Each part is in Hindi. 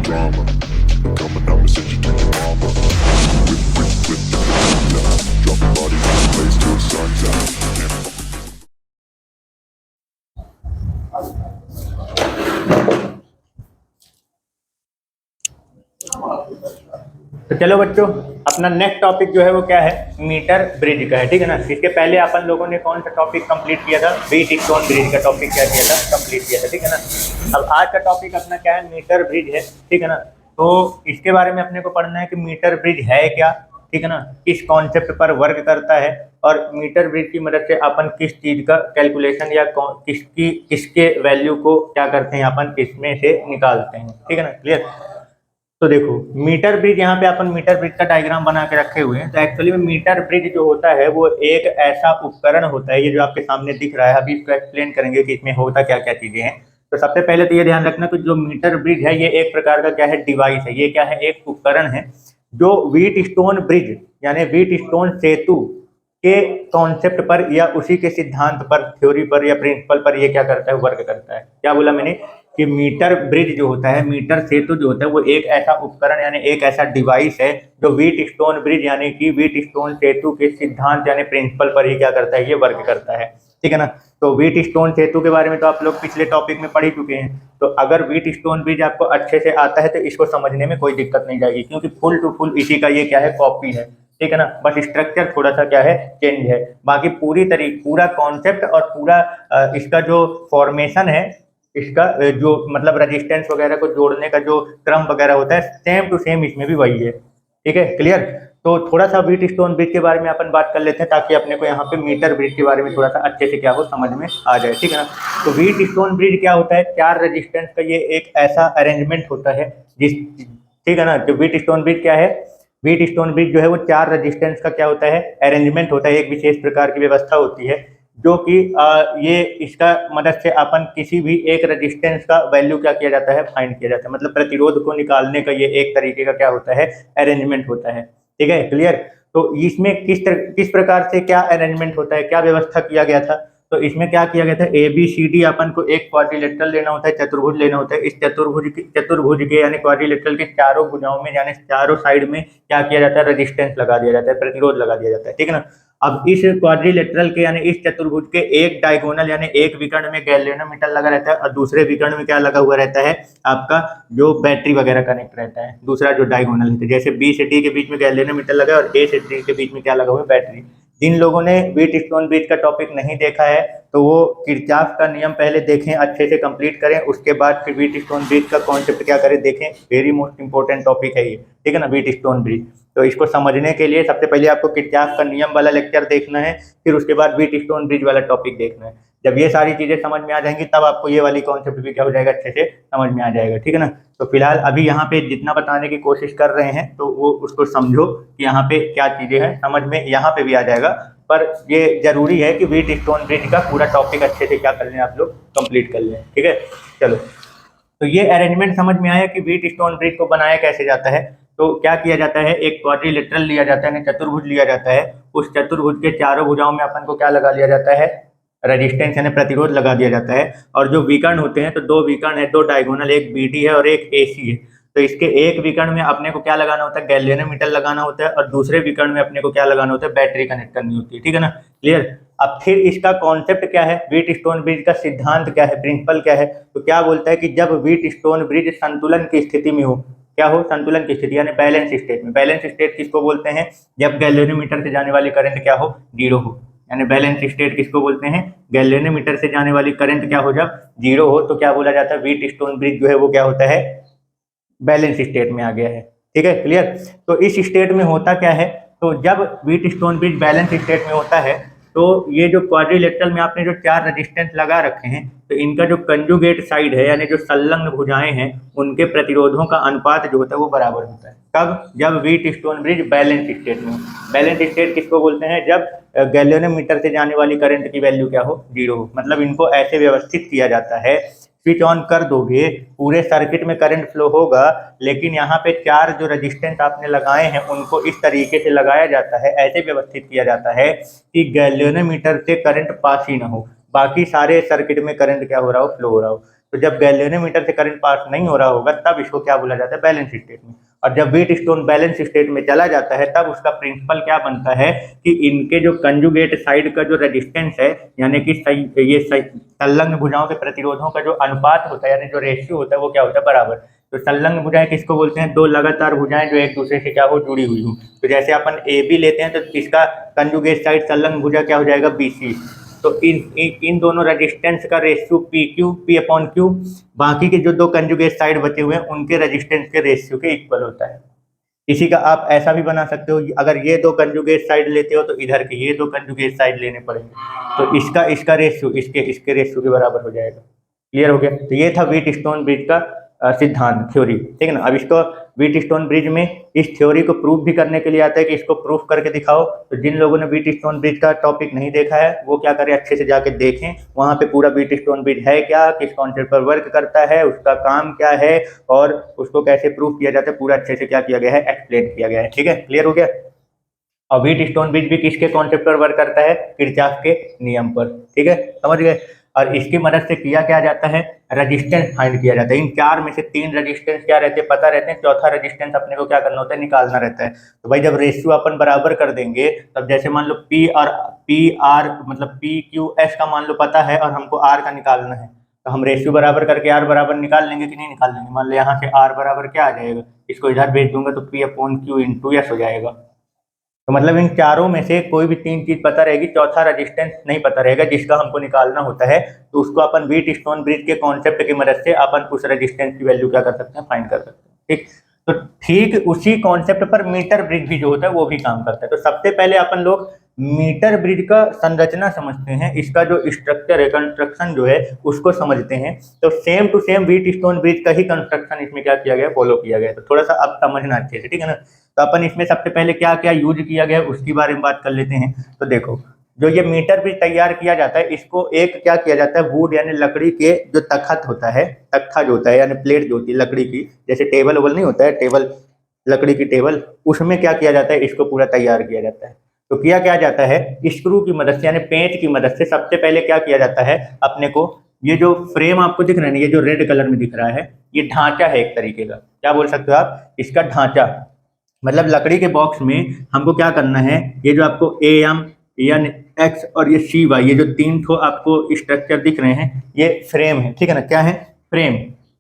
drama. Coming out and send you to your mama. Whip the banana. Drop your body in the place till the sun's out. Can't fuck with this. तो चलो बच्चों, अपना नेक्स्ट टॉपिक जो है वो क्या है, मीटर ब्रिज का है। ठीक है ना। इसके पहले अपन लोगों ने कौन सा टॉपिक कंप्लीट किया था, व्हीट स्टोन ब्रिज का टॉपिक क्या किया था, कंप्लीट किया था। ठीक है ना। अब आज का टॉपिक अपना क्या है, मीटर ब्रिज है। ठीक है ना। तो इसके बारे में अपने को पढ़ना है कि मीटर ब्रिज है क्या, ठीक है ना, किस कॉन्सेप्ट पर वर्क करता है, और मीटर ब्रिज की मदद से अपन किस चीज का कैलकुलेशन या किसके वैल्यू को क्या करते हैं, अपन इसमें से निकालते हैं। ठीक है ना, क्लियर। तो देखो, मीटर ब्रिज, यहाँ पे अपन मीटर ब्रिज का डायग्राम बना के रखे हुए हैं। तो एक्चुअली में मीटर ब्रिज जो होता है वो एक ऐसा उपकरण होता है, ये जो आपके सामने दिख रहा है, अभी इसको एक्सप्लेन करेंगे कि इसमें होता क्या क्या चीजें हैं। तो सबसे पहले तो ये ध्यान रखना कि जो मीटर ब्रिज है ये एक प्रकार का क्या है, डिवाइस है। ये क्या है, एक उपकरण है जो व्हीट स्टोन ब्रिज यानी व्हीट स्टोन सेतु के कॉन्सेप्ट पर या उसी के सिद्धांत पर, थ्योरी पर या प्रिंसिपल पर ये क्या करता है, वर्क करता है। क्या बोला मैंने कि मीटर ब्रिज जो होता है, मीटर सेतु जो होता है, वो एक ऐसा उपकरण यानी एक ऐसा डिवाइस है जो व्हीट स्टोन ब्रिज यानी कि व्हीट स्टोन सेतु के सिद्धांत यानी प्रिंसिपल पर ही क्या करता है, ये वर्क करता है। ठीक है ना। तो व्हीट स्टोन सेतु के बारे में तो आप लोग पिछले टॉपिक में पढ़ ही चुके हैं। तो अगर व्हीट स्टोन ब्रिज आपको अच्छे से आता है तो इसको समझने में कोई दिक्कत नहीं जाएगी, क्योंकि फुल टू फुल इसी का ये क्या है, कॉपी है। ठीक है ना। बस स्ट्रक्चर थोड़ा सा क्या है, चेंज है। बाकी पूरा कॉन्सेप्ट और पूरा इसका जो फॉर्मेशन है, इसका जो मतलब रेजिस्टेंस वगैरह को जोड़ने का जो क्रम वगैरह होता है, सेम टू सेम इसमें भी वही है। ठीक है, क्लियर। तो थोड़ा सा व्हीट स्टोन ब्रिज के बारे में अपन बात कर लेते हैं, ताकि अपने को यहाँ पे मीटर ब्रिज के बारे में थोड़ा सा अच्छे से क्या हो, समझ में आ जाए। ठीक है ना। तो व्हीट स्टोन ब्रिज क्या होता है, चार रेजिस्टेंस का ये एक ऐसा अरेंजमेंट होता है ठीक है ना। जो व्हीट स्टोन ब्रिज क्या है, व्हीट स्टोन ब्रिज जो है वो चार रेजिस्टेंस का क्या होता है, अरेंजमेंट होता है, एक विशेष प्रकार की व्यवस्था होती है, जो कि ये इसका मदद से अपन किसी भी एक रेजिस्टेंस का वैल्यू क्या किया जाता है, फाइंड किया जाता है। मतलब प्रतिरोध को निकालने का ये एक तरीके का क्या होता है, अरेंजमेंट होता है। ठीक है, क्लियर। तो इसमें किस प्रकार से क्या अरेंजमेंट होता है, क्या व्यवस्था किया गया था। तो इसमें क्या किया गया था, ए बी सी डी अपन को एक क्वाड्रिलेटरल लेना होता है, चतुर्भुज लेना होता है। इस चतुर्भुज के यानी क्वाड्रिलेटरल के चारों भुजाओं में यानी चारों साइड में क्या किया जाता है, रेजिस्टेंस लगा दिया जाता है, प्रतिरोध लगा दिया जाता है। ठीक है ना। अब इस क्वाड्रिलेटरल के यानी इस चतुर्भुज के एक डायगोनल यानी एक विकर्ण में गैल्वेनोमीटर लगा रहता है, और दूसरे विकर्ण में क्या लगा हुआ रहता है, आपका जो बैटरी वगैरह कनेक्ट रहता है, दूसरा जो डायगोनल है। जैसे बी से डी के बीच में गैल्वेनोमीटर लगा है और ए से डी के बीच में क्या लगा हुआ है, बैटरी। जिन लोगों ने व्हीट स्टोन ब्रिज का टॉपिक नहीं देखा है तो वो किरचॉफ का नियम पहले देखें, अच्छे से कंप्लीट करें, उसके बाद फिर व्हीट स्टोन ब्रिज का कॉन्सेप्ट क्या करें, देखें। वेरी मोस्ट इंपॉर्टेंट टॉपिक है ये। ठीक है ना, व्हीट स्टोन ब्रिज। तो इसको समझने के लिए सबसे पहले आपको किरचॉफ का नियम वाला लेक्चर देखना है, फिर उसके बाद व्हीट स्टोन ब्रिज वाला टॉपिक देखना है। जब ये सारी चीजें समझ में आ जाएंगी तब आपको ये वाली कॉन्सेप्ट भी क्या हो जाएगा, अच्छे से समझ में आ जाएगा। ठीक है ना। तो फिलहाल अभी यहाँ पे जितना बताने की कोशिश कर रहे हैं तो वो उसको समझो कि यहाँ पे क्या चीजें हैं, समझ में यहाँ पे भी आ जाएगा। पर ये जरूरी है कि व्हीट स्टोन ब्रिज का पूरा टॉपिक अच्छे से क्या कर लें, आप लोग कंप्लीट कर लें। ठीक है, चलो। तो ये अरेंजमेंट समझ में आया कि व्हीट स्टोन ब्रिज को बनाया कैसे जाता है। तो क्या किया जाता है, एक क्वाड्रिलेटरल लिया जाता है यानी चतुर्भुज लिया जाता है। उस चतुर्भुज के चारों भुजाओं में अपन को क्या लगा लिया जाता है, रेजिस्टेंस यानी प्रतिरोध लगा दिया जाता है। और जो विकर्ण होते हैं, तो दो विकर्ण है, दो डायगोनल, एक बीडी है और एक एसी है। तो इसके एक विकर्ण में अपने को क्या लगाना होता है, गैल्वेनोमीटर लगाना होता है, और दूसरे विकर्ण में अपने को क्या लगाना होता है, बैटरी कनेक्ट करनी होती है। ठीक है ना, क्लियर। अब फिर इसका कॉन्सेप्ट क्या है, व्हीट स्टोन ब्रिज का सिद्धांत क्या है, प्रिंसिपल क्या है। तो क्या बोलता है कि जब व्हीट स्टोन ब्रिज संतुलन की स्थिति में हो, क्या हो, संतुलन की स्थिति यानी बैलेंस स्टेट में। बैलेंस स्टेट किसको बोलते हैं, जब गैल्वेनोमीटर से जाने वाली करंट क्या हो, जीरो हो। यानी बैलेंस स्टेट किसको बोलते हैं, गैल्वेनोमीटर से जाने वाली करंट क्या हो, जब जीरो हो, तो क्या बोला जाता है, व्हीट स्टोन ब्रिज जो है वो क्या होता है, बैलेंस स्टेट में आ गया है। ठीक है, क्लियर। तो इस स्टेट में होता क्या है, तो जब wheat stone bridge balance state में होता है तो ये जो क्वाड्रिलेटरल में आपने जो चार रेजिस्टेंस लगा रखे हैं, तो इनका जो कंजुगेट साइड है यानी जो संलग्न भुजाएं हैं, उनके प्रतिरोधों का अनुपात जो होता है वो बराबर होता है। कब, जब wheat stone bridge balance state में हो। बैलेंस स्टेट किसको बोलते हैं, जब गैल्वेनोमीटर से जाने वाली करंट की वैल्यू क्या हो, जीरो हो। मतलब इनको ऐसे व्यवस्थित किया जाता है, स्विच ऑन कर दोगे पूरे सर्किट में करंट फ्लो होगा, लेकिन यहाँ पे चार जो रेजिस्टेंस आपने लगाए हैं उनको इस तरीके से लगाया जाता है, ऐसे व्यवस्थित किया जाता है कि गैल्वेनोमीटर से करंट पास ही ना हो, बाकी सारे सर्किट में करंट क्या हो रहा हो, फ्लो हो रहा हो। तो जब गैल्वेनोमीटर से करंट पास नहीं हो रहा होगा तब इसको क्या बोला जाता है, बैलेंस स्टेट में। और जब व्हीटस्टोन बैलेंस स्टेट में चला जाता है तब उसका प्रिंसिपल क्या बनता है कि इनके जो कंजुगेट साइड का जो रेजिस्टेंस है, यानी कि संलग्न भुजाओं के प्रतिरोधों का जो अनुपात होता है, यानी जो रेशियो होता है, वो क्या होता है, बराबर। तो संलग्न भुजाएं किसको बोलते हैं, दो लगातार भुजाएं जो एक दूसरे से क्या हो, जुड़ी हुई हो। तो जैसे अपन ए बी लेते हैं तो इसका कंजुगेट साइड संलग्न भुजा क्या हो जाएगा, बी सी। तो इन दोनों रेजिस्टेंस का रेशियो पी अपॉन क्यू, बाकी के जो दो कंजुगेट साइड बचे हुए हैं उनके रेजिस्टेंस के रेशियो के इक्वल होता है। इसी का आप ऐसा भी बना सकते हो, अगर ये दो कंजुगेट साइड लेते हो तो इधर के ये दो कंजुगेट साइड लेने पड़ेंगे, तो इसका रेशियो इसके रेशियो के बराबर हो जाएगा। क्लियर हो गया। तो ये था व्हीटस्टोन ब्रिज का सिद्धांत, थ्योरी, ठीक है ना। अब इसको व्हीटस्टोन ब्रिज में इस थ्योरी को प्रूव भी करने के लिए आता है कि इसको प्रूफ करके दिखाओ। तो जिन लोगों ने व्हीटस्टोन ब्रिज का टॉपिक नहीं देखा है वो क्या करें, अच्छे से जाके देखें, वहां पे पूरा व्हीटस्टोन ब्रिज है क्या, किस कॉन्सेप्ट पर वर्क करता है, उसका काम क्या है और उसको कैसे प्रूफ किया जाता है, पूरा अच्छे से क्या किया गया है, एक्सप्लेन किया गया है। ठीक है, क्लियर हो गया। और व्हीटस्टोन ब्रिज भी किसके कॉन्सेप्ट पर वर्क करता है, किरचॉफ के नियम पर। ठीक है, समझ गए। और इसकी मदद से किया क्या जाता है, रेजिस्टेंस फाइंड किया जाता है। इन चार में से तीन रेजिस्टेंस क्या रहते हैं, पता रहते हैं, चौथा रेजिस्टेंस अपने को क्या करना होता है, निकालना रहता है। तो भाई जब रेशियो अपन बराबर कर देंगे तब जैसे मान लो पी आर मतलब पी क्यू एस का मान लो पता है और हमको आर का निकालना है, तो हम रेशियो बराबर करके आर बराबर निकाल लेंगे कि नहीं निकाल लेंगे। मान लो यहाँ से आर बराबर क्या आ जाएगा, इसको इधर भेज दूंगा तो P upon Q into S हो जाएगा। तो मतलब इन चारों में से कोई भी तीन चीज पता रहेगी, चौथा रेजिस्टेंस नहीं पता रहेगा जिसका हमको निकालना होता है। तो उसको अपन व्हीटस्टोन ब्रिज के कॉन्सेप्ट की मदद से अपन उस रेजिस्टेंस की वैल्यू क्या कर सकते हैं, फाइंड कर सकते हैं। ठीक, तो ठीक उसी कॉन्सेप्ट पर मीटर ब्रिज भी जो होता है वो भी काम करता है। तो सबसे पहले अपन लोग मीटर ब्रिज का संरचना समझते हैं, इसका जो स्ट्रक्चर है, कंस्ट्रक्शन जो है उसको समझते हैं। तो same to same Wheatstone bridge का ही कंस्ट्रक्शन इसमें क्या किया गया, फॉलो किया गया। तो थोड़ा सा अब समझना अच्छे से, ठीक है ना। तो अपन इसमें सबसे पहले क्या क्या यूज किया गया है उसके बारे में बात कर लेते हैं। तो देखो, जो ये मीटर ब्रिज तैयार किया जाता है इसको एक क्या किया जाता है, वुड यानी लकड़ी के जो तख्त होता है, तख्ता जो होता है यानी प्लेट जो होती है लकड़ी की, जैसे टेबल वोबल नहीं होता है, टेबल लकड़ी की टेबल, उसमें क्या किया जाता है, इसको पूरा तैयार किया जाता है। तो किया क्या जाता है, स्क्रू की मदद से यानी पेंच की मदद से सबसे पहले क्या किया जाता है, अपने को ये जो फ्रेम आपको दिख रहा है, ये जो रेड कलर में दिख रहा है, ये ढांचा है एक तरीके का, क्या बोल सकते हो आप, इसका ढांचा। मतलब लकड़ी के बॉक्स में हमको क्या करना है, ये जो आपको ए एम एन एक्स और ये सी वाई, ये जो तीन ठो आपको स्ट्रक्चर दिख रहे हैं, ये फ्रेम है, ठीक है ना। क्या है, फ्रेम,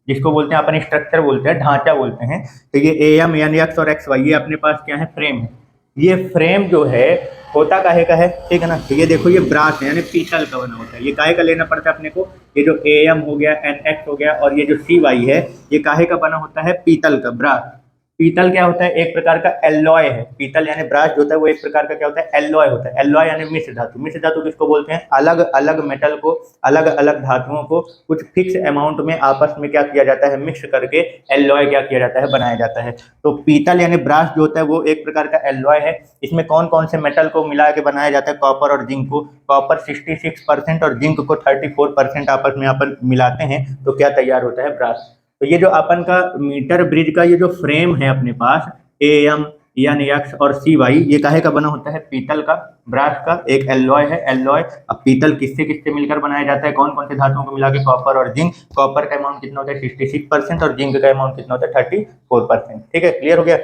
जिसको बोलते हैं अपन स्ट्रक्चर बोलते हैं, ढांचा बोलते हैं। तो ये ए एम एन एक्स और एक्स वाई ये अपने पास क्या है, फ्रेम है। ये फ्रेम जो है होता काहे का है, ठीक है ना। तो ये देखो, ये ब्रास है यानी पीतल का बना होता है। ये काहे का लेना पड़ता है अपने को, ये जो ए एम हो गया, एन एक्स हो गया और ये जो सी वाई है, ये काहे का बना होता है, पीतल का, ब्रास। पीतल क्या होता है, एक प्रकार का एलॉय है। पीतल यानी ब्रास जो होता है वो एक प्रकार का क्या होता है, एलॉय होता है। एलॉय यानी मिश्र धातु। मिश्र धातु किसको बोलते हैं, अलग अलग मेटल को, अलग अलग धातुओं को कुछ फिक्स अमाउंट में आपस में क्या किया जाता है, मिक्स करके एलॉय क्या किया जाता है, बनाया जाता है। तो पीतल यानी ब्रास जो होता है वो एक प्रकार का एलॉय है। इसमें कौन कौन से मेटल को मिला के बनाया जाता है, कॉपर और जिंक को। कॉपर 66% और जिंक को 34% आपस में अपन मिलाते हैं तो क्या तैयार होता है, ब्रास। तो ये जो अपन का मीटर ब्रिज का ये जो फ्रेम है अपने पास, ए एम एन एक्स और सी वाई, ये काहे का बना होता है, पीतल का, ब्रास का, एक एलॉय है, एलॉय। अब पीतल किससे किससे मिलकर बनाया जाता है, कौन कौन से धातुओं को मिला के, कॉपर और जिंक। कॉपर का अमाउंट कितना होता है, 66% और जिंक का अमाउंट कितना होता है, 34%। ठीक है, क्लियर हो गया।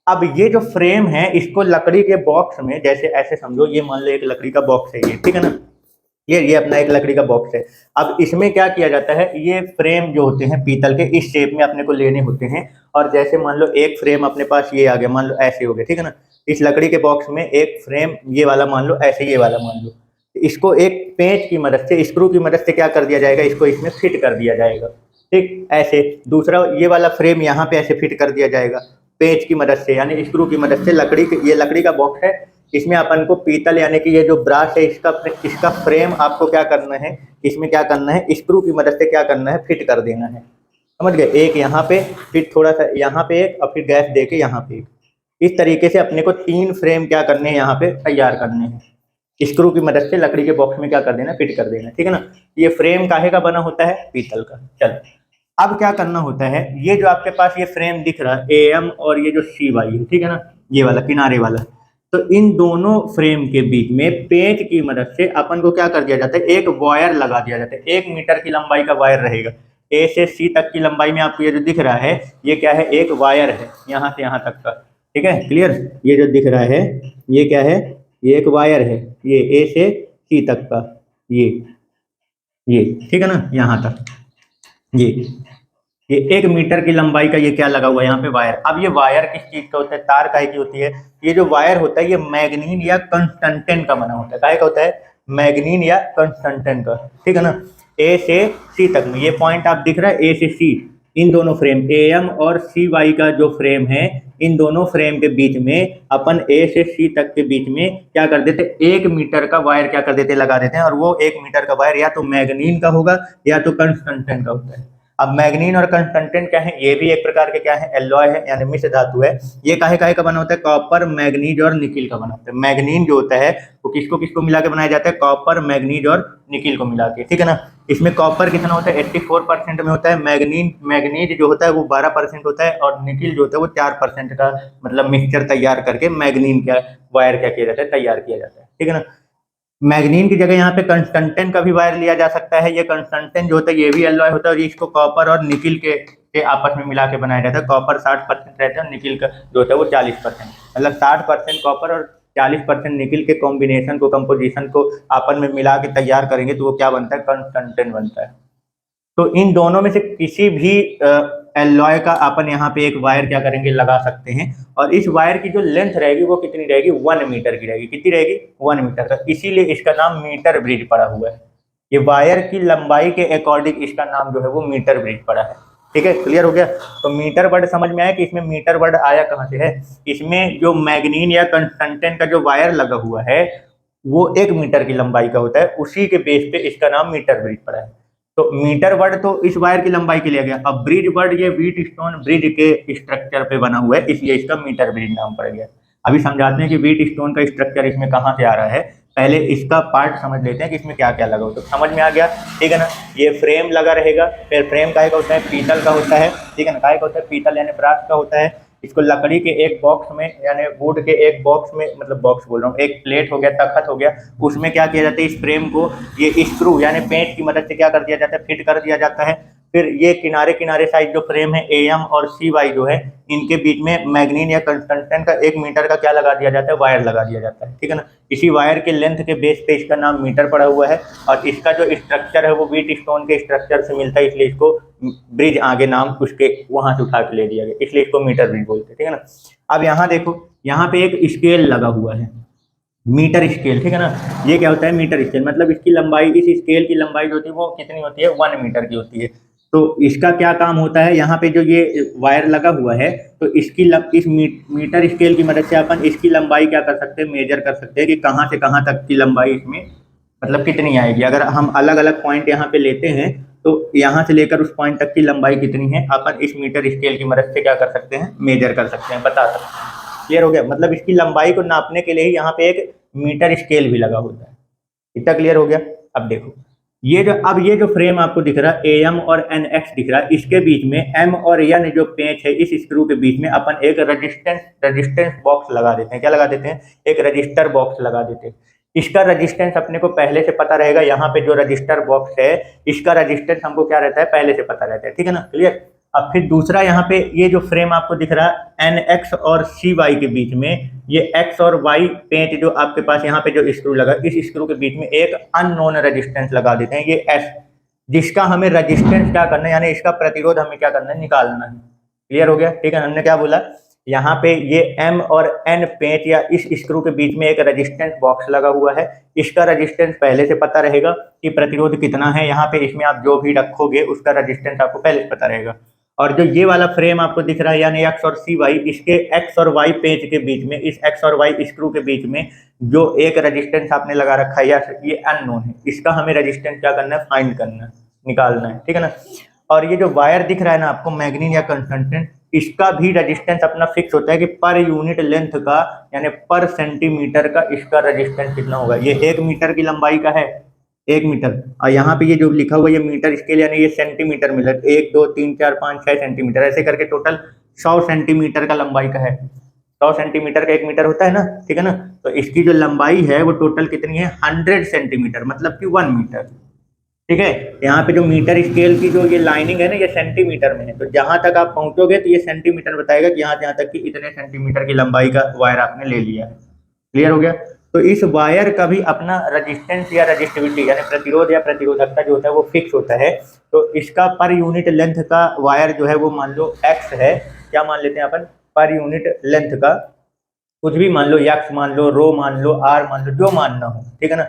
अब ये जो फ्रेम है इसको लकड़ी के बॉक्स में, जैसे ऐसे समझो, ये मान लो एक लकड़ी का बॉक्स है ये, ठीक है ना, ये अपना एक लकड़ी का बॉक्स है। अब इसमें क्या किया जाता है, ये फ्रेम जो होते हैं पीतल के इस शेप में अपने को लेने होते हैं। और जैसे मान लो एक फ्रेम अपने पास ये आ गया, मान लो ऐसे हो गया, ठीक है ना। इस लकड़ी के बॉक्स में एक फ्रेम ये वाला मान लो, ऐसे ये वाला मान लो, इसको एक पेंच की मदद से, स्क्रू की मदद से क्या कर दिया जाएगा, इसको इसमें फिट कर दिया जाएगा। ठीक, ऐसे दूसरा ये वाला फ्रेम यहाँ पे ऐसे फिट कर दिया जाएगा पेंच की मदद से, यानी स्क्रू की मदद से। ये लकड़ी का बॉक्स है, इसमें अपन को पीतल यानी कि ये जो ब्रास है इसका फ्रेम आपको क्या करना है, इसमें क्या करना है, स्क्रू की मदद से क्या करना है, फिट कर देना है। समझ गए, एक यहाँ पे, फिर थोड़ा सा यहाँ पे एक, और फिर गैप दे के यहाँ पे एक। इस तरीके से अपने को 3 फ्रेम क्या करने हैं, यहाँ पे तैयार करने हैं। स्क्रू की मदद से लकड़ी के बॉक्स में क्या कर देना, फिट कर देना, ठीक है ना। ये फ्रेम काहे का बना होता है, पीतल का। चलो, अब क्या करना होता है, ये जो आपके पास ये फ्रेम दिख रहा है ए एम और ये जो सी वाई है, ठीक है ना, ये वाला किनारे वाला, तो इन दोनों फ्रेम के बीच में पेंच की मदद से अपन को क्या कर दिया जाता है, एक वायर लगा दिया जाता है। 1 मीटर की लंबाई का वायर रहेगा। ए से सी तक की लंबाई में आपको ये जो दिख रहा है ये क्या है, एक वायर है यहाँ से यहाँ तक का, ठीक है क्लियर। ये जो दिख रहा है ये क्या है, ये एक वायर है, ये ए से सी तक का, ये ठीक है ना, यहाँ तक ये 1 मीटर की लंबाई का ये क्या लगा हुआ है यहाँ पे, वायर। अब ये वायर किस चीज का होता है, तार काहे की होती है, ये जो वायर होता है ये मैग्नीन या कंस्टेंटेन का बना होता है, काहे का होता है, मैग्नीन या कंस्टेंटेन का, ठीक है ना। ए से सी तक में ये पॉइंट आप दिख रहा है, ए से सी, इन दोनों फ्रेम ए एम और सी वाई का जो फ्रेम है, इन दोनों फ्रेम के बीच में अपन ए से सी तक के बीच में क्या कर देते, 1 मीटर का वायर क्या कर देते, लगा देते हैं। और वो 1 मीटर का वायर या तो मैग्नीन का होगा या तो कंस्टेंटेन का होता है। अब मैग्नीन और कंस्टेंटेन क्या है, ये भी एक प्रकार के क्या है, एलॉय है यानी मिश्र धातु है। ये काहे काहे का बना होता है, कॉपर, मैग्नीज और निकिल का बना होता है। मैग्नीन जो होता है वो किसको किसको मिला के बनाया जाता है, कॉपर, मैग्नीज और निकिल को मिला के, ठीक है ना। इसमें कॉपर कितना होता है, 84% में होता है, मैग्नीज जो होता है वो 12% होता है, और निकिल जो होता है वो 4% का मतलब मिक्सचर तैयार करके मैग्नीन का वायर क्या किया जाता है, तैयार किया जाता है, ठीक है ना। मैग्नीन की जगह यहाँ पे कंस्टेंटेन का भी वायर लिया जा सकता है। ये कंस्टेंटेन जो होता है ये भी एलॉय होता है, और इसको कॉपर और निकिल के आपस में मिला के बनाया जाता है। कॉपर 60% रहता है और निकिल का जो होता है वो 40%, मतलब 60% कॉपर और 40% निकिल के कॉम्बिनेशन को, कंपोजिशन को आपस में मिला के तैयार करेंगे तो वो क्या बनता है, कंस्टेंटेन बनता है। तो इन दोनों में से किसी भी एलॉय का अपन यहाँ पे एक वायर क्या करेंगे, लगा सकते हैं। और इस वायर की जो लेंथ रहेगी वो कितनी रहेगी, 1 मीटर की रहेगी। कितनी रहेगी, 1 मीटर का, इसीलिए इसका नाम मीटर ब्रिज पड़ा हुआ है। ये वायर की लंबाई के अकॉर्डिंग इसका नाम जो है वो मीटर ब्रिज पड़ा है, ठीक है, क्लियर हो गया। तो मीटर वर्ड समझ में आया कि इसमें मीटर वर्ड आया कहाँ से है। इसमें जो मैग्नीन या कंस्टेंटेन का जो वायर लगा हुआ है वो 1 मीटर की लंबाई का होता है, उसी के बेस पे इसका नाम मीटर ब्रिज पड़ा है। तो मीटर वर्ड तो इस वायर की लंबाई के लिए गया। अब ब्रिज वर्ड ये व्हीट स्टोन ब्रिज के स्ट्रक्चर पे बना हुआ है, इसलिए इसका मीटर ब्रिज नाम पड़ गया। अभी समझाते हैं कि व्हीट स्टोन का स्ट्रक्चर इसमें कहाँ से आ रहा है। पहले इसका पार्ट समझ लेते हैं कि इसमें क्या क्या लगा हो, तो समझ में आ गया, ठीक है ना। ये फ्रेम लगा रहेगा, फिर फ्रेम काहे का होता है, पीतल का होता है, ठीक है ना। काहे का होता है, पीतल यानी ब्रास का होता है। इसको लकड़ी के एक बॉक्स में यानी वुड के एक बॉक्स में, मतलब बॉक्स बोल रहा हूँ, एक प्लेट हो गया, तख्त हो गया, उसमें क्या किया जाता है, इस फ्रेम को ये स्क्रू यानी पेंच की मदद से क्या कर दिया जाता है, फिट कर दिया जाता है। फिर ये किनारे किनारे साइड जो फ्रेम है ए एम और सी वाई जो है, इनके बीच में मैग्नीन या कंस्टेंटेन का 1 मीटर का क्या लगा दिया जाता है, वायर लगा दिया जाता है, ठीक है ना। इसी वायर के लेंथ के बेस पे इसका नाम मीटर पड़ा हुआ है। और इसका जो स्ट्रक्चर है वो व्हीट स्टोन के स्ट्रक्चर से मिलता है, इसलिए इसको ब्रिज आगे नाम उसके वहां से उठा के ले दिया गया, इसलिए इसको मीटर ब्रिज बोलते हैं, ठीक है ना। अब यहाँ देखो, यहाँ पे एक स्केल लगा हुआ है, मीटर स्केल, ठीक है ना। ये क्या होता है, मीटर स्केल, मतलब इसकी लंबाई, इस स्केल की लंबाई जो होती है वो कितनी होती है, 1 मीटर की होती है। तो इसका क्या काम होता है, यहाँ पे जो ये वायर लगा हुआ है, तो इस मीटर स्केल की मदद से अपन इसकी लंबाई क्या कर सकते हैं, मेजर कर सकते हैं कि कहाँ से कहाँ तक की लंबाई इसमें मतलब कितनी आएगी। अगर हम अलग अलग पॉइंट यहाँ पे लेते हैं तो यहाँ से लेकर उस पॉइंट तक की लंबाई कितनी है, अपन इस मीटर स्केल की मदद से क्या कर सकते हैं, मेजर कर सकते हैं, बता सकते हैं। क्लियर हो गया, मतलब इसकी लंबाई को नापने के लिए ही यहाँ पे एक मीटर स्केल भी लगा होता है। इतना क्लियर हो गया। अब देखो, ये जो फ्रेम आपको दिख रहा है, ए एम और एन एक्स दिख रहा है, इसके बीच में एम और एन जो पेंच है, इस स्क्रू के बीच में अपन एक रजिस्टेंस बॉक्स लगा देते हैं। क्या लगा देते हैं, एक रजिस्टर बॉक्स लगा देते हैं। इसका रजिस्टेंस अपने को पहले से पता रहेगा, यहाँ पे जो रजिस्टर बॉक्स है इसका रजिस्टेंस हमको क्या रहता है, पहले से पता रहता है, ठीक है ना, क्लियर। अब फिर दूसरा यहाँ पे ये जो फ्रेम आपको दिख रहा है एन एक्स और सी वाई के बीच में, ये एक्स और वाई पेंच जो आपके पास यहाँ पे जो स्क्रू लगा, इस स्क्रू के बीच में एक अननोन रेजिस्टेंस लगा देते हैं, ये एस, जिसका हमें रेजिस्टेंस क्या करना है, यानी इसका प्रतिरोध हमें क्या करना है, निकालना है। क्लियर हो गया, ठीक है। हमने क्या बोला, यहाँ पे ये एम और एन पेंच या इस स्क्रू के बीच में एक रेजिस्टेंस बॉक्स लगा हुआ है, इसका रेजिस्टेंस पहले से पता रहेगा कि प्रतिरोध कितना है। यहाँ पे इसमें आप जो भी रखोगे उसका रेजिस्टेंस आपको पहले से पता रहेगा। और जो ये वाला फ्रेम आपको दिख रहा है यानी एक्स और सी वाई, इसके एक्स और वाई पेंच के बीच में, इस एक्स और वाई स्क्रू के बीच में जो एक रेजिस्टेंस आपने लगा रखा है, या ये अननोन है, इसका हमें रेजिस्टेंस क्या करना है, फाइंड करना है, निकालना है, ठीक है ना। और ये जो वायर दिख रहा है ना आपको, मैग्नीन या कंस्टेंटेन, इसका भी रेजिस्टेंस अपना फिक्स होता है कि पर यूनिट लेंथ का यानी पर सेंटीमीटर का इसका रेजिस्टेंस कितना होगा। ये 1 मीटर की लंबाई का है, 1 मीटर, और यहाँ पे ये जो लिखा हुआ ये मीटर स्केल यानी ये सेंटीमीटर में, 1 2 3 4 5 6 सेंटीमीटर, ऐसे करके टोटल 100 सेंटीमीटर का लंबाई का है। 100 सेंटीमीटर का 1 मीटर होता है ना, ठीक है ना। तो इसकी जो लंबाई है वो टोटल कितनी है, 100 सेंटीमीटर, मतलब कि 1 मीटर। ठीक है। यहाँ पे जो मीटर स्केल की जो ये लाइनिंग है ना, ये सेंटीमीटर में है, तो जहां तक आप पहुंचोगे तो ये सेंटीमीटर बताएगा कि यहाँ तक कि इतने सेंटीमीटर की लंबाई का वायर आपने ले लिया है। क्लियर हो गया। तो इस वायर का भी अपना रजिस्टेंस या रजिस्टिविटी यानी प्रतिरोध या प्रतिरोधकता जो होता है वो फिक्स होता है। तो इसका पर यूनिट लेंथ का वायर जो है वो मान लो एक्स है, क्या मान लेते हैं अपन, पर यूनिट लेंथ का कुछ भी मान लो, यक्स मान लो, रो मान लो, आर मान लो, जो मानना हो, ठीक है ना।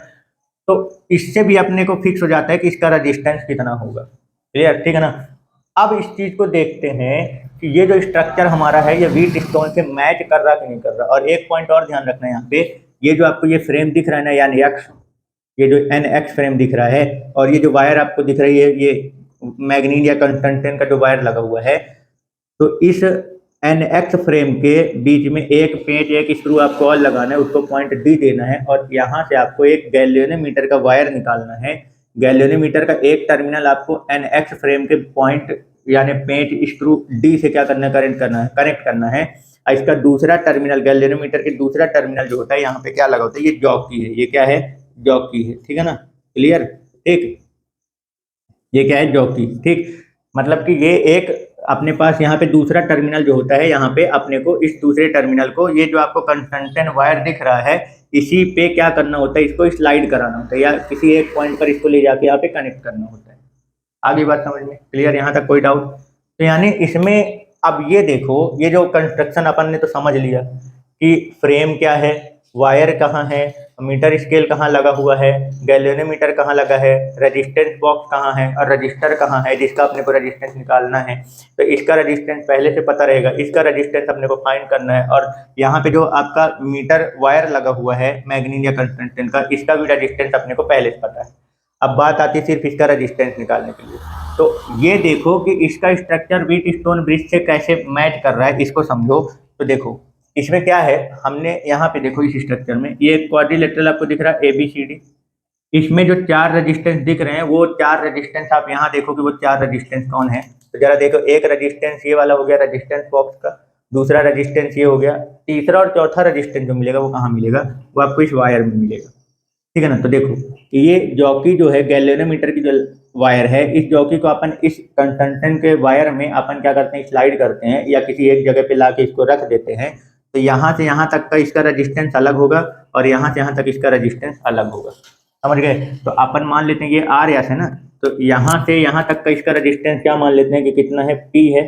तो इससे भी अपने को फिक्स हो जाता है कि इसका रजिस्टेंस कितना होगा। क्लियर, ठीक है ना। अब इस चीज को देखते हैं कि ये जो स्ट्रक्चर हमारा है ये व्हीट स्टोन से मैच कर रहा कि नहीं कर रहा। और एक पॉइंट और ध्यान रखना है यहाँ पे, ये जो आपको ये फ्रेम दिख रहा है ना, यानी एक्स, ये जो एन एक्स फ्रेम दिख रहा है, और ये जो वायर आपको दिख रही है ये मैग्नीज या कंस्टेंटेन का जो वायर लगा हुआ है, तो इस एन एक्स फ्रेम के बीच में एक पेंच एक स्क्रू आपको और लगाना है, उसको पॉइंट डी देना है, और यहाँ से आपको एक गैल्वेनोमीटर का वायर निकालना है। गैल्वेनोमीटर का एक टर्मिनल आपको एन एक्स फ्रेम के पॉइंट यानी पेंच स्क्रू डी से क्या करना है, कनेक्ट करना है। और इसका दूसरा टर्मिनल, गैल्वेनोमीटर के दूसरा टर्मिनल जो होता है यहाँ पे क्या लगा होता है, ये जॉकी है, ये क्या है, जॉकी है, ठीक है ना। क्लियर, ठीक, ये क्या है, जॉकी, ठीक। मतलब कि ये एक अपने पास यहाँ पे दूसरा टर्मिनल जो होता है, यहाँ पे अपने को इस दूसरे टर्मिनल को, ये जो आपको कंस्टेंट वायर दिख रहा है, इसी पे क्या करना होता है, इसको स्लाइड कराना होता है, या किसी एक पॉइंट पर इसको ले जाके यहाँ पे कनेक्ट करना होता है। आगे बात समझ में क्लियर, यहाँ तक कोई डाउट? तो यानी इसमें अब ये देखो, ये जो कंस्ट्रक्शन अपन ने तो समझ लिया कि फ्रेम क्या है, वायर कहाँ है, मीटर स्केल कहाँ लगा हुआ है, गैल्वेनोमीटर कहाँ लगा है, रजिस्टेंस बॉक्स कहाँ है, और रजिस्टर कहाँ है जिसका अपने को रजिस्टेंस निकालना है। तो इसका रजिस्टेंस पहले से पता रहेगा, इसका रजिस्टेंस अपने को फाइंड करना है। और यहाँ पे जो आपका मीटर वायर लगा हुआ है मैग्नीज या कंस्टेंटेन का, इसका भी रजिस्टेंस अपने को पहले से पता है। अब बात आती है सिर्फ इसका रजिस्टेंस निकालने के लिए। तो ये देखो कि इसका स्ट्रक्चर व्हीट स्टोन ब्रिज से कैसे मैच कर रहा है, इसको समझो। तो देखो इसमें क्या है, हमने यहाँ पे देखो इस स्ट्रक्चर में ये क्वाड्रिलेटरल आपको दिख रहा है ABCD, इसमें जो 4 रेजिस्टेंस दिख रहे हैं वो 4 रेजिस्टेंस आप यहाँ देखो कि वो 4 रेजिस्टेंस कौन है। तो जरा देखो, एक रेजिस्टेंस ये वाला हो गया रेजिस्टेंस बॉक्स का, दूसरा रेजिस्टेंस ये हो गया, तीसरा और चौथा रेजिस्टेंस जो मिलेगा वो कहाँ मिलेगा, वो आपको इस वायर में मिलेगा, ठीक है ना। तो देखो ये जॉकी जो है गैल्वेनोमीटर की जो वायर है, इस जॉकी को अपन इस कंस्टेंटेन के वायर में अपन क्या करते हैं, स्लाइड करते हैं, या किसी एक जगह पे लाके इसको रख देते हैं। तो यहाँ से यहाँ तक का इसका रजिस्टेंस अलग होगा, और यहाँ से यहाँ तक इसका रजिस्टेंस अलग होगा, समझ गए। तो अपन मान लेते हैं ये आर एस है ना, तो यहाँ से यहाँ तक का इसका रजिस्टेंस क्या मान लेते हैं कि कितना है, P है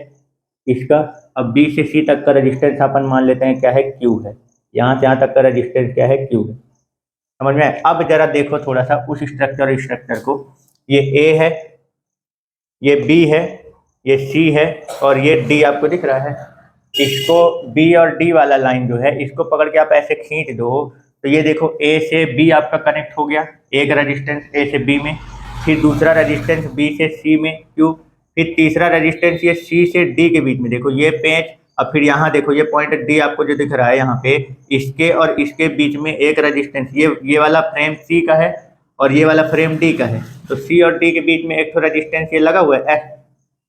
इसका। अब B से C तक का रजिस्टेंस अपन मान लेते हैं क्या है, Q है। यहाँ से यहाँ तक का रजिस्टेंस क्या है, Q है, समझ में आया। अब जरा देखो थोड़ा सा उस स्ट्रक्चर को, ये A है, ये B है, ये C है, और ये D आपको दिख रहा है। इसको B और D वाला लाइन जो है, इसको पकड़ के आप ऐसे खींच दो, तो ये देखो A से B आपका कनेक्ट हो गया, एक रेजिस्टेंस A से B में, फिर दूसरा रेजिस्टेंस B से C में Q, फिर तीसरा रेजिस्टेंस ये C से D के बीच में, देखो ये पेंच। अब फिर यहाँ देखो ये पॉइंट D आपको जो दिख रहा है यहाँ पे, इसके और इसके बीच में एक रेजिस्टेंस, ये वाला फ्रेम C का है और ये वाला फ्रेम D का है, तो C और D के बीच में एक तो रेजिस्टेंस ये लगा हुआ है S।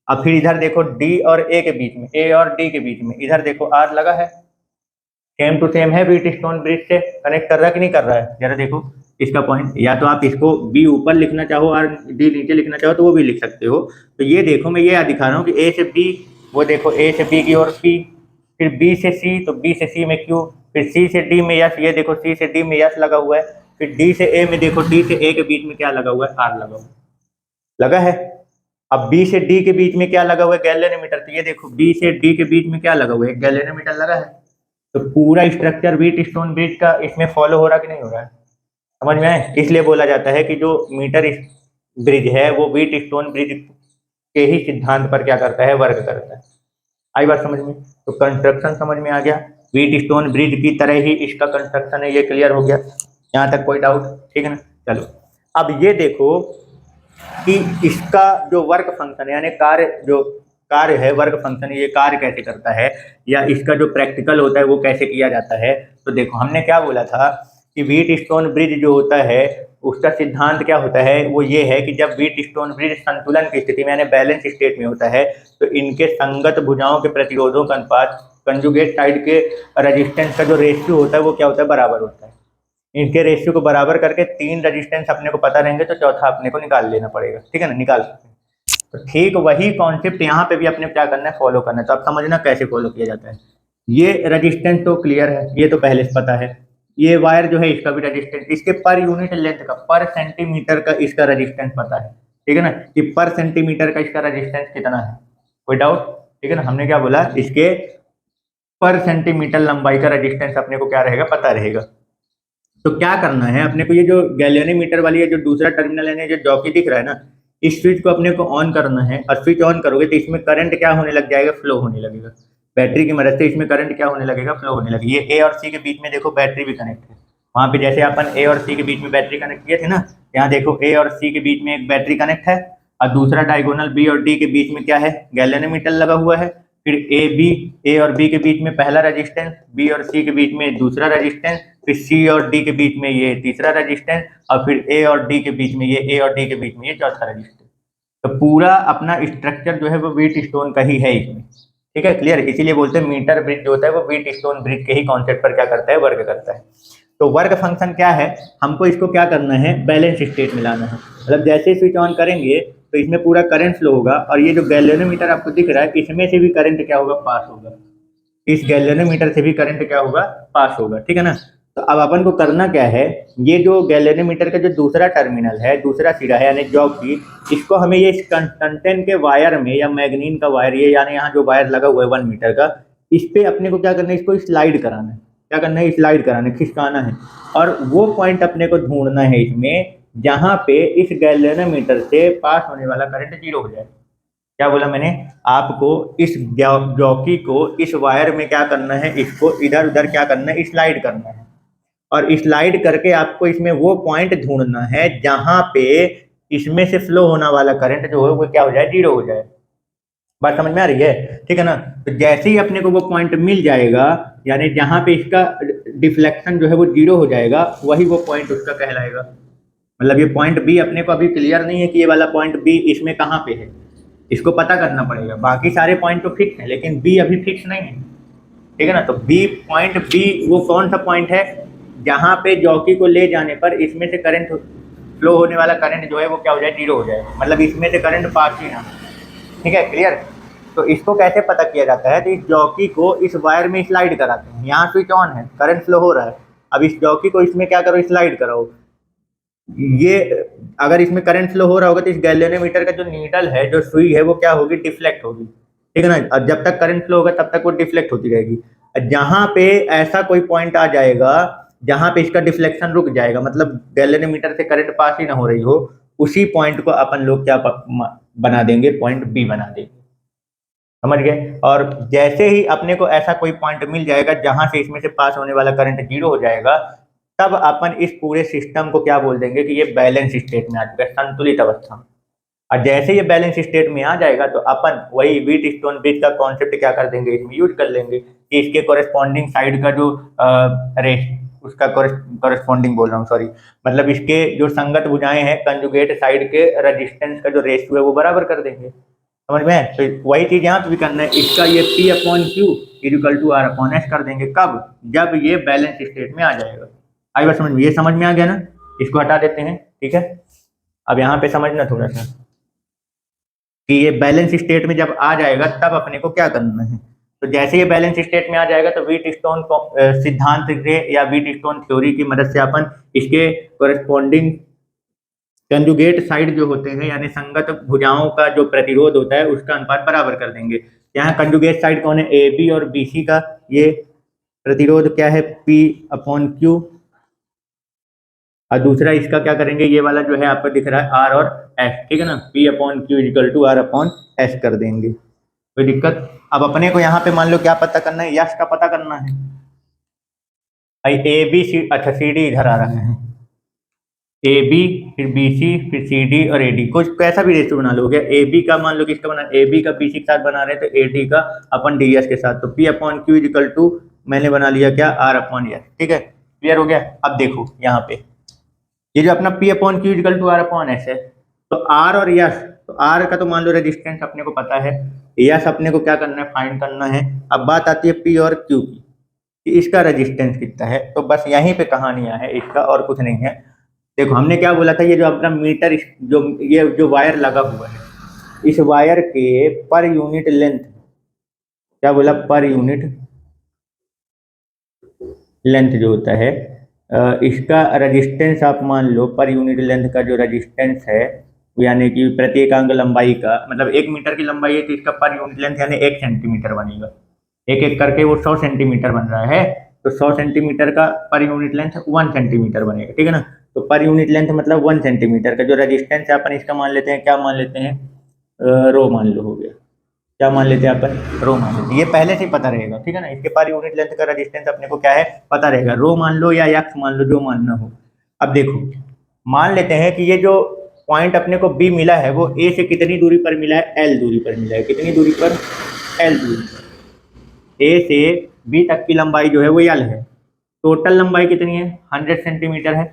अब फिर इधर देखो D और A के बीच में, A और D के बीच में इधर देखो R लगा है, सेम टू सेम है, व्हीट स्टोन ब्रिज से कनेक्ट कर रहा है कि नहीं कर रहा है, जरा देखो इसका पॉइंट। या तो आप इसको B ऊपर लिखना चाहो और D नीचे लिखना चाहो तो वो भी लिख सकते हो। तो ये देखो मैं ये दिखा रहा हूँ कि A से B, वो देखो A से B की ओर P, फिर B से C, तो B से C में Q, फिर C से D में यस, ये देखो C से D में यस लगा हुआ है, फिर D से A में देखो D से A के बीच में क्या लगा हुआ है, R लगा हुआ लगा है। अब B से D के बीच में क्या लगा हुआ है, गैल्वेनोमीटर। तो ये देखो B से D के बीच में क्या लगा हुआ है, गैल्वेनोमीटर लगा है। तो पूरा स्ट्रक्चर व्हीट स्टोन ब्रिज का इसमें फॉलो हो रहा कि नहीं हो रहा है, समझ में आए। इसलिए बोला जाता है कि जो मीटर ब्रिज है वो व्हीट स्टोन ब्रिज के ही सिद्धांत पर क्या करता है, वर्क करता है। आई बात समझ में। तो कंस्ट्रक्शन समझ में आ गया, व्हीट स्टोन ब्रिज की तरह ही इसका कंस्ट्रक्शन है, ये क्लियर हो गया, यहाँ तक कोई डाउट, ठीक है ना। चलो अब ये देखो कि इसका जो वर्क फंक्शन है, यानी कार्य है, वर्क फंक्शन, ये कार्य कैसे करता है, या इसका जो प्रैक्टिकल होता है वो कैसे किया जाता है। तो देखो हमने क्या बोला था कि व्हीट स्टोन ब्रिज जो होता है उसका सिद्धांत क्या होता है, वो ये है कि जब व्हीट स्टोन ब्रिज संतुलन की स्थिति में यानी बैलेंस स्टेट में होता है, तो इनके संगत भुजाओं के प्रतिरोधों का अनुपात कंजुगेट साइड के रेजिस्टेंस का जो रेशियो होता है वो क्या होता है, बराबर होता है। इनके रेशियो को बराबर करके 3 रेजिस्टेंस अपने को पता रहेंगे तो चौथा अपने को निकाल लेना पड़ेगा, ठीक है ना, निकाल सकते हैं। तो ठीक वही कॉन्सेप्ट यहाँ पे भी अपने को क्या करना है, फॉलो करना है। तो आप समझना कैसे फॉलो किया जाता है। ये रेजिस्टेंस तो क्लियर है, ये तो पहले से पता है। ये वायर जो है इसका भी रेजिस्टेंस, इसके पर यूनिट लेंथ का, पर सेंटीमीटर का इसका रेजिस्टेंस पता है, ठीक है ना, कि पर सेंटीमीटर का इसका रेजिस्टेंस कितना है। कोई डाउट? ठीक है ना, हमने क्या बोला, इसके पर सेंटीमीटर लंबाई का रेजिस्टेंस अपने को क्या रहेगा, पता रहेगा। तो क्या करना है अपने को, ये जो गैल्वेनोमीटर वाली है, जो दूसरा टर्मिनल है, जो जॉकी दिख रहा है ना, इस स्विच को अपने को ऑन करना है। और स्विच ऑन करोगे तो इसमें करंट क्या होने लग जाएगा, फ्लो होने लगेगा। बैटरी की मदद से इसमें करंट क्या होने लगेगा, फ्लो होने लगेगा। ये ए और सी के बीच में देखो बैटरी भी कनेक्ट है। वहां पे जैसे अपन ए और सी के बीच में बैटरी कनेक्ट किए थे ना, यहाँ देखो ए और सी के बीच में एक बैटरी कनेक्ट है, और दूसरा डायगोनल बी और डी के बीच में क्या है, गैल्वेनोमीटर लगा हुआ है। फिर ए और बी के बीच में पहला रेजिस्टेंस, बी और सी के बीच में दूसरा रेजिस्टेंस, फिर सी और डी के बीच में ये तीसरा रेजिस्टेंस, और फिर ए और डी के बीच में ये, ए और डी के बीच में ये चौथा रेजिस्टेंस। तो पूरा अपना स्ट्रक्चर जो है वो व्हीट स्टोन का ही है इसमें, ठीक है, क्लियर। इसीलिए बोलते हैं मीटर ब्रिज जो होता है वो व्हीट स्टोन ब्रिज के ही कॉन्सेप्ट पर क्या करता है, वर्क करता है। तो वर्क फंक्शन क्या है, हमको इसको क्या करना है, बैलेंस स्टेट में लाना है। मतलब जैसे स्विच ऑन करेंगे तो इसमें पूरा करंट फ्लो होगा, और ये जो गैल्वेनोमीटर आपको दिख रहा है इसमें से भी करंट क्या होगा, पास होगा। इस गैल्वेनोमीटर से भी करंट क्या होगा, पास होगा, ठीक है ना। तो अब अपन को करना क्या है, ये जो गैल्वेनोमीटर का जो दूसरा टर्मिनल है, दूसरा सिरा है यानी जॉकी, इसको हमें ये टंगस्टन के वायर में या मैग्नीन का वायर, ये यानी यहाँ जो वायर लगा हुआ है 1 मीटर का, इस पे अपने को क्या करना है, इसको स्लाइड कराना है। क्या करना है, स्लाइड कराना है, खिसकाना है। और वो पॉइंट अपने को ढूंढना है इसमें जहां पे इस गैल्वेनोमीटर से पास होने वाला करंट 0 हो जाए। क्या बोला मैंने आपको, इस जॉकी को इस वायर में क्या करना है, इसको इधर उधर क्या करना है, स्लाइड करना है। और स्लाइड करके आपको इसमें वो पॉइंट ढूंढना है जहां पे इसमें से फ्लो होने वाला करंट जो है वो क्या हो जाए, 0 हो जाए। बात समझ में आ रही है, ठीक है ना। तो जैसे ही अपने को वो पॉइंट मिल जाएगा, यानी जहां पे इसका डिफ्लेक्शन जो है वो 0 हो जाएगा, वही वो पॉइंट उसका कहलाएगा। मतलब ये पॉइंट बी अपने को अभी क्लियर नहीं है कि ये वाला पॉइंट बी इसमें कहाँ पे है, इसको पता करना पड़ेगा। बाकी सारे पॉइंट तो फिक्स है, लेकिन बी अभी फिक्स नहीं है, ठीक है ना। तो बी पॉइंट बी वो कौन सा पॉइंट है, जहां पे जॉकी को ले जाने पर इसमें से करंट फ्लो होने वाला करंट जो है वो क्या हो जाए, 0 हो जाए। मतलब इसमें से करंट पास ही ना, ठीक है, क्लियर। तो इसको कैसे पता किया जाता है, तो इस जॉकी को इस वायर में स्लाइड कराते हैं। यहाँ स्विच ऑन है, करंट फ्लो हो रहा है, अब इस जॉकी को इसमें क्या करो, स्लाइड कराओ। ये अगर इसमें करंट फ्लो हो रहा होगा तो इस गैल्वेनोमीटर का जो नीडल है, जो सुई है, वो क्या होगी, डिफ्लेक्ट होगी, ठीक है ना। और जब तक करंट फ्लो होगा तब तक वो डिफ्लेक्ट होती रहेगी। जहां पे ऐसा कोई पॉइंट आ जाएगा जहां पे इसका डिफ्लेक्शन रुक जाएगा, मतलब गैल्वेनोमीटर से करंट पास ही ना हो रही हो, उसी पॉइंट को अपन लोग क्या बना देंगे, पॉइंट बी बना देंगे, समझ गए। और जैसे ही अपने को ऐसा कोई पॉइंट मिल जाएगा जहां से इसमें से पास होने वाला करंट 0 हो जाएगा, तब अपन इस पूरे सिस्टम को क्या बोल देंगे कि ये बैलेंस स्टेट में आ चुका है, संतुलित अवस्था में। और जैसे ये बैलेंस स्टेट में आ जाएगा तो अपन वही व्हीट स्टोन ब्रिज का कॉन्सेप्ट क्या कर देंगे, इसमें यूज कर लेंगे कि इसके कोरेस्पॉन्डिंग साइड का जो उसका कोरेस्पॉन्डिंग बोल रहा हूँ, सॉरी, मतलब इसके जो संगत भुजाएं हैं, कंजुगेट साइड के रेजिस्टेंस का जो रेशियो है वो बराबर कर देंगे, समझ में। तो वही चीज यहाँ पे भी करना है, इसका ये P upon Q equal to R upon S कर देंगे। कब, जब ये बैलेंस स्टेट में आ जाएगा। आई बात समझ में, ये समझ में आ गया ना, इसको हटा देते हैं, ठीक है। अब यहाँ पे समझना थोड़ा सा कि ये बैलेंस स्टेट में जब आ जाएगा तब अपने को क्या करना है। तो जैसे ये बैलेंस स्टेट में आ जाएगा तो व्हीट स्टोन सिद्धांत से या व्हीट स्टोन थ्योरी की मदद से अपन इसके कोरेस्पॉन्डिंग कंजुगेट साइड जो होते हैं, यानी संगत भुजाओं का जो प्रतिरोध होता है उसका अनुपात बराबर कर देंगे। यहाँ कंजुगेट साइड कौन है, ए बी और बी सी का ये प्रतिरोध क्या है, P अपॉन क्यू। और दूसरा इसका क्या करेंगे, ये वाला जो है आपको दिख रहा है R और S, ठीक है ना, P upon Q equal to R upon S कर देंगे, कोई दिक्कत। अब अपने को यहाँ पे मान लो क्या पता करना है, यश का पता करना है। भाई ए बी सी, अच्छा सी डी इधर आ रहा है, ए बी फिर बी सी फिर सी डी और ए डी, कुछ कैसा भी रेशियो बना लो। गया ए बी का मान लो किसका बना, ए बी का बी सी के साथ बना रहे तो ए डी का अपन डी एस के साथ। तो P upon Q equal to मैंने बना लिया क्या, R अपॉन एस, ठीक है, क्लियर हो गया। अब देखो यहाँ पे ये जो अपना P upon Q equal to R upon S है, तो R और यस, तो R का तो मान लो रेजिस्टेंस अपने को पता है, यस अपने को क्या करना है, फाइंड करना है। अब बात आती है P और Q की। कि इसका रेजिस्टेंस कितना है। तो बस यहीं पे कहानियां है इसका, और कुछ नहीं है। देखो हमने क्या बोला था, ये जो अपना मीटर जो ये जो वायर लगा हुआ है, इस वायर के पर यूनिट लेंथ, क्या बोला, पर यूनिट लेंथ जो होता है इसका रेजिस्टेंस आप मान लो, पर यूनिट लेंथ का जो रेजिस्टेंस है, यानी कि प्रत्येक अंग लंबाई का, मतलब 1 मीटर की लंबाई है तो इसका पर यूनिट लेंथ यानी 1 सेंटीमीटर बनेगा। एक एक करके वो 100 सेंटीमीटर बन रहा है, तो 100 सेंटीमीटर का पर यूनिट लेंथ 1 सेंटीमीटर बनेगा, ठीक है ना। तो पर यूनिट लेंथ मतलब 1 सेंटीमीटर का जो रेजिस्टेंस है अपन इसका मान लेते हैं, क्या मान लेते हैं, रो मान लो, हो गया, क्या मान लेते हैं अपन, रो मान लेते हैं। ये पहले से ही पता रहेगा, ठीक है ना, इसके पर यूनिट लेंथ का रेजिस्टेंस अपने को क्या है पता रहेगा, रो मान लो या यक्स मान लो, जो मानना हो। अब देखो मान लेते हैं कि ये जो पॉइंट अपने को बी मिला है वो ए से कितनी दूरी पर मिला है, एल दूरी पर मिला है। कितनी दूरी पर, एल दूरी पर। ए से बी तक की लंबाई जो है वो एल है। टोटल लंबाई कितनी है, 100 सेंटीमीटर है।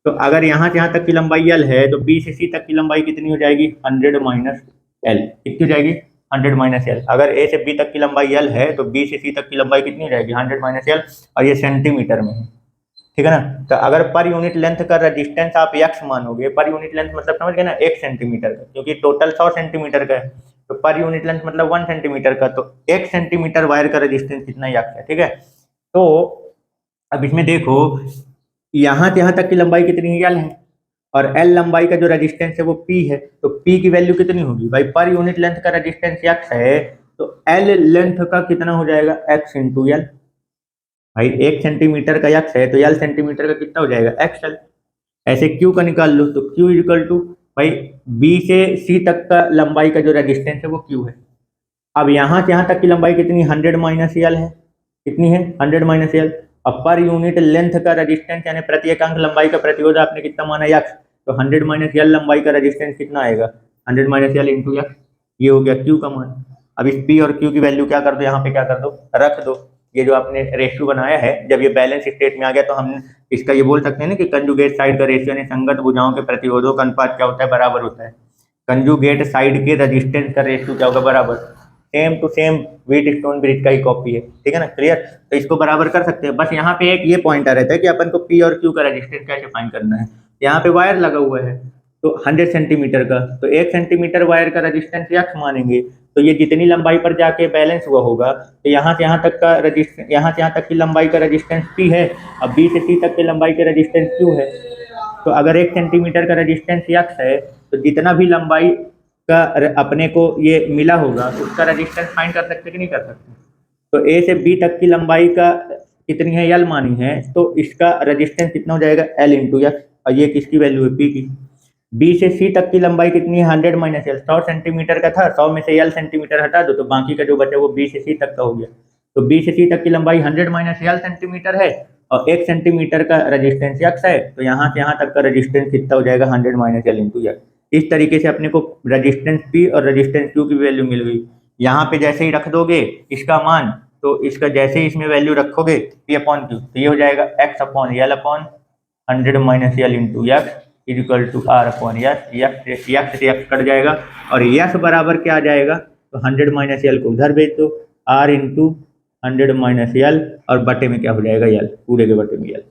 तो अगर यहाँ से यहाँ तक की लंबाई एल है तो बी से सी तक की लंबाई कितनी हो जाएगी, 100 माइनस एल। कितनी हो जाएगी, 100 माइनस एल। अगर ए से बी तक की लंबाई एल है तो बी से सी तक की लंबाई कितनी हो जाएगी, 100 माइनस एल, और ये सेंटीमीटर में है, ठीक है ना। तो अगर पर यूनिट लेंथ का रेजिस्टेंस आप यक्स मानोगे, पर यूनिट लेंथ मतलब समझ गए ना, 1 सेंटीमीटर का, क्योंकि टोटल 100 सेंटीमीटर का है, तो पर यूनिट लेंथ मतलब 1 सेंटीमीटर का, तो 1 सेंटीमीटर वायर का रेजिस्टेंस कितना यक्स है, ठीक है। तो अब इसमें देखो यहाँ से यहाँ तक की लंबाई कितनी है, एल है, और एल लंबाई का जो रेजिस्टेंस है वो पी है। तो पी की वैल्यू कितनी होगी भाई, पर यूनिट लेंथ का रेजिस्टेंस एक्स है तो एल लेंथ का कितना हो जाएगा, एक्स इंटू एल। भाई 1 सेंटीमीटर का एक्स है तो एल सेंटीमीटर का कितना हो जाएगा, एक्स एल। ऐसे क्यू का निकाल लो, तो क्यू इक्वल टू, भाई बी से सी तक का लंबाई का जो रेजिस्टेंस है वो क्यू है। अब यहाँ से यहाँ तक की लंबाई कितनी, 100 माइनस एल है। कितनी है, 100 माइनस एल। अब पर यूनिट लेंथ का रेजिस्टेंस यानी प्रत्येक अंक लंबाई का प्रतिरोध आपने कितना माना, यक्स, तो 100 माइनस एल लंबाई का रेजिस्टेंस कितना आएगा, 100 माइनस एल इंटू यक्स। ये हो गया क्यू का मान। अब इस पी और क्यू की वैल्यू क्या कर दो, यहाँ पे क्या कर दो, रख दो। ये जो आपने रेशियो बनाया है, जब ये बैलेंस स्टेट में आ गया तो हम इसका ये बोल सकते हैं ना कि कंजुगेट साइड का रेशियो यानी संगत भुजाओं के प्रतिरोधों का अनुपात क्या होता है, बराबर होता है कंजुगेट साइड के रेजिस्टेंस का रेशियो क्या होगा, बराबर। Same to same Wheatstone bridge का ही कॉपी है, ठीक है ना, क्लियर। तो इसको बराबर कर सकते हैं। बस यहाँ पे एक ये पॉइंट आ रहता है कि अपन को पी और क्यू का रेजिस्टेंस कैसे फाइंड करना है। यहाँ पे वायर लगा हुआ है तो 100 सेंटीमीटर का, तो 1 सेंटीमीटर वायर का रेजिस्टेंस यक्स मानेंगे, तो ये जितनी लंबाई पर जाके बैलेंस हुआ होगा, तो यहाँ से यहाँ तक का रेजिस्टेंस, यहाँ से यहाँ तक की लंबाई का रेजिस्टेंस पी है, अब बी से सी तक की लंबाई का रेजिस्टेंस क्यू है। तो अगर 1 सेंटीमीटर का रेजिस्टेंस यक्स है तो जितना भी लंबाई का अपने को ये मिला होगा उसका रेजिस्टेंस फाइंड कर सकते कि नहीं कर सकते। तो ए से बी तक की लंबाई का कितनी है, एल मानी है, तो इसका रेजिस्टेंस कितना हो जाएगा, एल इंटू एक्स, और ये किसकी वैल्यू है, पी की। बी से सी तक की लंबाई कितनी है, 100 माइनस एल, 100 सेंटीमीटर का था, 100 में से एल सेंटीमीटर हटा दो तो बाकी का जो बचा वो बी से सी तक का हो गया। तो बी से सी तक की लंबाई 100 माइनस एल सेंटीमीटर है और 1 सेंटीमीटर का रेजिस्टेंस एक्स है, तो यहाँ से यहाँ तक का रेजिस्टेंस कितना हो जाएगा, 100 माइनस एल इंटू एक्स। इस तरीके से अपने को रेजिस्टेंस पी और रेजिस्टेंस क्यू की वैल्यू मिल गई। यहाँ पे जैसे ही रख दोगे इसका मान, तो इसका जैसे ही इसमें वैल्यू रखोगे पी अपॉन क्यू, तो ये हो जाएगा X upon L upon 100 minus L into X equal to R upon S, X से एक्स कट जाएगा और यस बराबर क्या आ जाएगा, तो 100 माइनस एल को उधर भेज दो, आर इंटू 100 माइनस एल और बटे में क्या हो जाएगा, एल, पूरे के बटे में एल।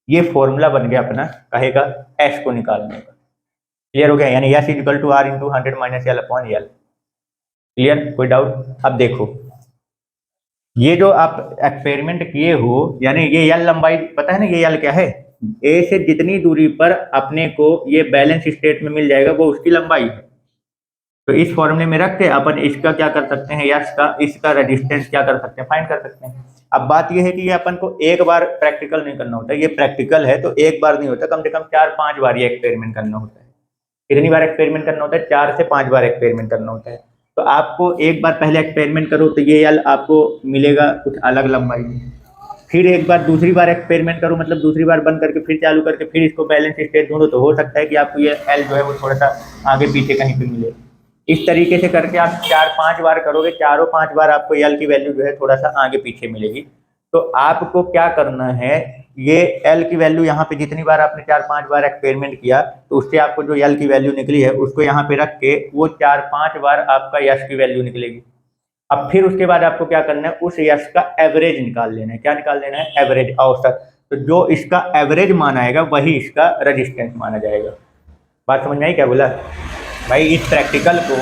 ये फॉर्मूला बन गया अपना कहेगा एस को निकालने का। क्लियर हो गया, यानी S equal to R into 100 minus L upon L. Clear, कोई डाउट। अब देखो ये जो आप एक्सपेरिमेंट किए हो, यानी ये एल लंबाई पता है ना, ये एल क्या है, ए से जितनी दूरी पर अपने को ये बैलेंस स्टेट में मिल जाएगा वो उसकी लंबाई है। तो इस फॉर्मूले में रख के अपन इसका क्या कर सकते हैं, यस का इसका रेजिस्टेंस क्या कर सकते हैं, फाइंड कर सकते हैं। अब बात ये है कि ये अपन को एक बार प्रैक्टिकल नहीं करना होता, ये प्रैक्टिकल है तो एक बार नहीं होता, कम से कम 4-5 बार ये एक्सपेरिमेंट करना होता है। कितनी बार एक्सपेरिमेंट करना होता है, 4 से 5 बार एक्सपेरिमेंट करना होता है। तो आपको एक बार पहले एक्सपेरिमेंट करो तो ये एल आपको मिलेगा कुछ अलग लंबाई में, फिर एक बार दूसरी बार एक्सपेरिमेंट करो, मतलब दूसरी बार बंद करके फिर चालू करके फिर इसको बैलेंस स्टेट ढूंढो, तो हो सकता है कि आपको ये एल जो है वो थोड़ा सा आगे पीछे कहीं पे मिले। इस तरीके से करके आप 4-5 बार करोगे, चारों 5 बार आपको एल की वैल्यू जो है थोड़ा सा आगे पीछे मिलेगी। तो आपको क्या करना है, ये एल की वैल्यू यहाँ पे जितनी बार आपने 4-5 बार एक्सपेरिमेंट किया तो उससे आपको जो एल की वैल्यू निकली है उसको यहाँ पे रख के वो 4-5 बार आपका यश की वैल्यू निकलेगी। अब फिर उसके बाद आपको क्या करना है, उस यश का एवरेज निकाल लेना है। क्या निकाल लेना है? एवरेज, औसत। तो जो इसका एवरेज माना आएगा वही इसका रजिस्टेंस माना जाएगा। बात समझ में आई क्या बोला भाई? इस प्रैक्टिकल को,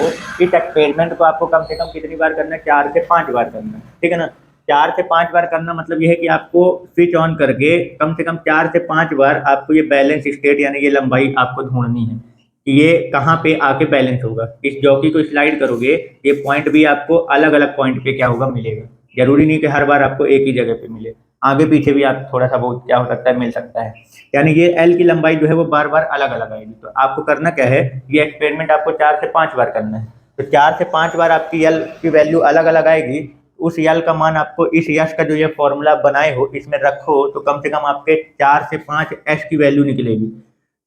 इस एक्सपेरिमेंट को आपको कम से कम कितनी बार करना है? 4 से 5 बार करना है, ठीक है ना। 4 से 5 बार करना मतलब ये है कि आपको स्विच ऑन करके कम से कम 4 से 5 बार आपको ये बैलेंस स्टेट यानी ये लंबाई आपको ढूंढनी है कि ये कहाँ पे आके बैलेंस होगा। इस जॉकी को स्लाइड करोगे, ये पॉइंट भी आपको अलग अलग पॉइंट पे क्या होगा, मिलेगा। जरूरी नहीं कि हर बार आपको एक ही जगह पे मिले, आगे पीछे भी आप थोड़ा सा बहुत क्या हो सकता है, मिल सकता है। यानी ये एल की लंबाई जो है वो बार बार अलग अलग आएगी। तो आपको करना क्या है, ये एक्सपेरिमेंट आपको 4 से 5 बार करना है। तो 4 से 5 बार आपकी एल की वैल्यू अलग अलग आएगी। उस एल का मान आपको इस यश का जो ये फॉर्मूला बनाए हो इसमें रखो, तो कम से कम आपके 4 से 5 एस की वैल्यू निकलेगी।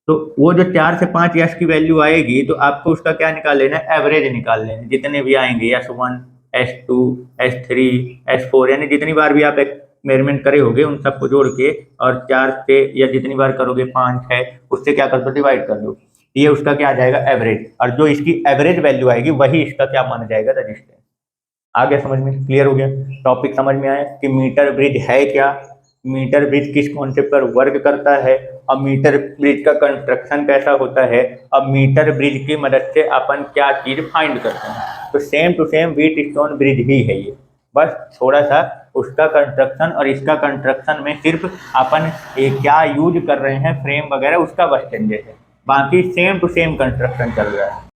तो वो जो 4 से 5 यश की वैल्यू आएगी तो आपको उसका क्या निकाल लेना है, एवरेज निकाल लेना है। जितने भी आएंगे S1, S2, S3, S4, यानी जितनी बार भी आप एक्सपेरिमेंट करे होगे उन सबको जोड़ के, और 4 से या जितनी बार करोगे 5 है उससे क्या कर दो, डिवाइड कर दो। ये उसका क्या आ जाएगा, एवरेज। और जो इसकी एवरेज वैल्यू आएगी वही इसका क्या माना जाएगा, रजिस्टेंस। आ गया समझ में? क्लियर हो गया? टॉपिक समझ में आया कि मीटर ब्रिज है क्या, मीटर ब्रिज किस कॉन्सेप्ट पर वर्क करता है, अब मीटर ब्रिज का कंस्ट्रक्शन कैसा होता है, अब मीटर ब्रिज की मदद से अपन क्या चीज फाइंड करते हैं। तो same to same Wheatstone bridge ही है ये, बस थोड़ा सा उसका कंस्ट्रक्शन और इसका कंस्ट्रक्शन में सिर्फ अपन क्या यूज कर रहे हैं फ्रेम वगैरह उसका बस चेंजेस है, बाकी सेम टू सेम कंस्ट्रक्शन चल रहा है।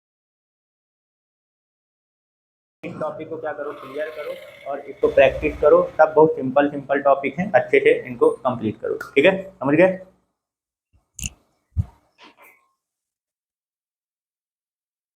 इस टॉपिक को क्या करो, क्लियर करो और इसको प्रैक्टिस करो। सब बहुत सिंपल सिंपल टॉपिक हैं, अच्छे से इनको कंप्लीट करो, ठीक है? समझ गए?